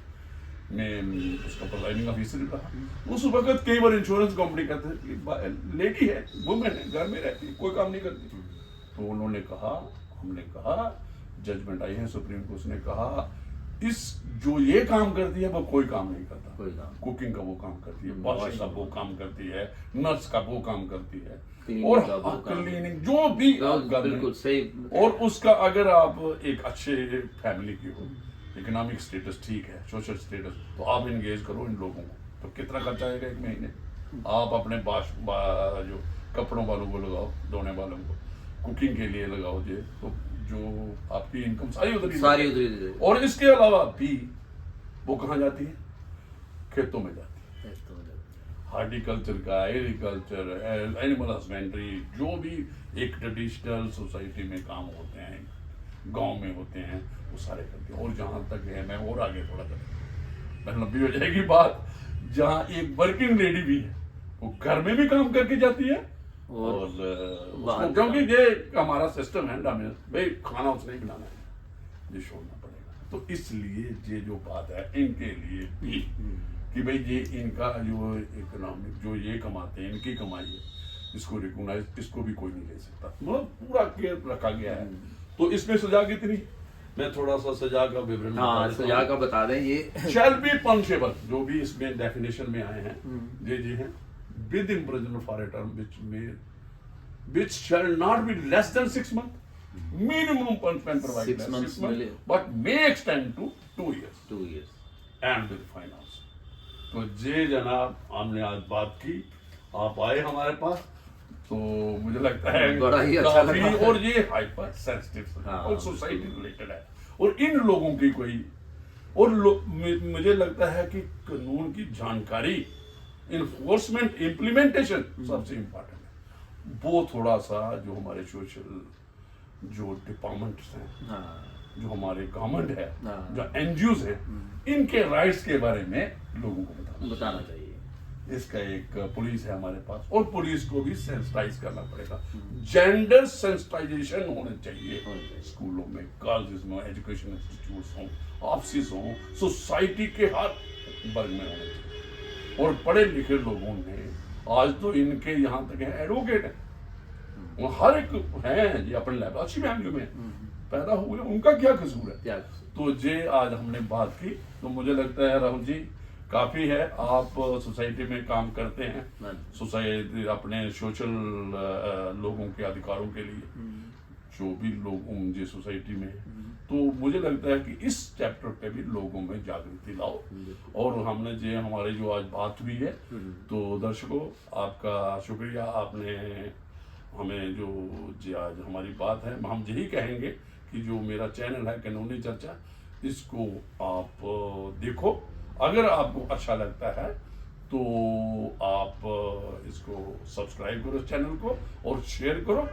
में उसका प्रिजाइडिंग ऑफिसर रहा, उस वक्त कई बार इंश्योरेंस कंपनी कहते हैं कि लेडी है, वुमेन है, घर में रहती है, कोई काम नहीं करती, तो उन्होंने कहा, हमने कहा, जजमेंट आई है सुप्रीम कोर्ट ने कहा इस जो ये काम करती है वो कोई काम नहीं करता, कुकिंग का वो काम करती है, वॉशिंग का वो काम करती है, नर्स का वो काम करती है, और क्लीनिंग जो भी बिल्कुल सही। और उसका अगर आप एक अच्छे फैमिली की हो, इकोनॉमिक स्टेटस ठीक है, सोशल स्टेटस, तो आप इंगेज करो इन लोगों को, तो कितना खर्चा आएगा एक महीने, आप अपने जो कपड़ों वालों को लगाओ, धोने वालों को, कुकिंग के लिए लगाओ, तो जो आपकी इनकम सारी उधर, और इसके अलावा भी वो कहाँ जाती है, खेतों में जाती है, हार्टिकल्चर का, एग्रीकल्चर, एनिमल हस्बेंड्री, जो भी एक ट्रेडिशनल सोसाइटी में काम होते हैं, गांव में होते हैं, वो सारे करते हैं। और जहाँ तक है, मैं और आगे थोड़ा सा लंबी हो जाएगी बात, जहाँ एक वर्किंग लेडी भी है, वो घर में भी काम करके जाती है, और क्योंकि ये हमारा सिस्टम है डोमिनेंस, भाई खाना उसने ही बनाना है, ये छोड़ना पड़ेगा। तो इसलिए ये जो बात है इनके लिए भी कि भाई ये इनका जो इकोनॉमिक जो ये कमाते हैं, इनकी कमाई है, इसको रिकॉग्नाइज, इसको भी कोई नहीं ले सकता, मतलब पूरा केयर रखा गया है। तो इसमें सजा कितनी, मैं थोड़ा सा सजा का विवरण, सजा का बता दें, ये शैल बी पनिशेबल, जो भी इसमें डेफिनेशन में आए हैं ये हैं, with imprisonment for a term which shall not be less than 6 months, minimum punishment provided 6 months, but may extend to 2 years and with fine also. तो जे जनाब, हमने आज बात की, आप आए हमारे पास, तो मुझे लगता है बड़ा ही अच्छा लगा, और ये हाइपर सेंसिटिव और सोसाइटी रिलेटेड है, और इन लोगों की कोई और मुझे लगता है कि कानून की जानकारी, इन्फोर्समेंट, इम्प्लीमेंटेशन सबसे इम्पोर्टेंट है। वो थोड़ा सा जो हमारे सोशल जो डिपार्टमेंट्स हैं, जो हमारे गवर्नमेंट है, जो एनजीओज हैं, इनके राइट्स के बारे में लोगों को बताना चाहिए। इसका एक पुलिस है हमारे पास, और पुलिस को भी सेंसिटाइज करना पड़ेगा, जेंडर सेंसिटाइजेशन होने चाहिए स्कूलों में, कॉलेजेस में, एजुकेशन इंस्टीट्यूट्स हों, ऑफिस हों, सोसाइटी के हर वर्ग में होने चाहिए। और पढ़े लिखे लोगों ने, आज तो इनके यहाँ तक है एडवोकेट है, वो हर एक है, ये अपने लेवल अच्छी फैमिली में पैदा हुए, उनका क्या कसूर है। तो ये आज हमने बात की, तो मुझे लगता है राहुल जी काफी है, आप सोसाइटी में काम करते हैं, सोसाइटी अपने सोशल लोगों के अधिकारों के लिए, जो भी लोग होंगे सोसाइटी में, तो मुझे लगता है कि इस चैप्टर पे भी लोगों में जागृति लाओ। और हमने जो हमारी जो आज बात हुई है, तो दर्शकों आपका शुक्रिया, आपने हमें जो आज हमारी बात है, हम यही कहेंगे कि जो मेरा चैनल है कानूनी चर्चा, इसको आप देखो, अगर आपको अच्छा लगता है तो आप इसको सब्सक्राइब करो चैनल को, और शेयर करो,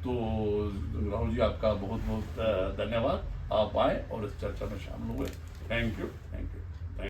तो राहुल जी आपका बहुत बहुत धन्यवाद, आप आए और इस चर्चा में शामिल हुए। Thank you, thank you.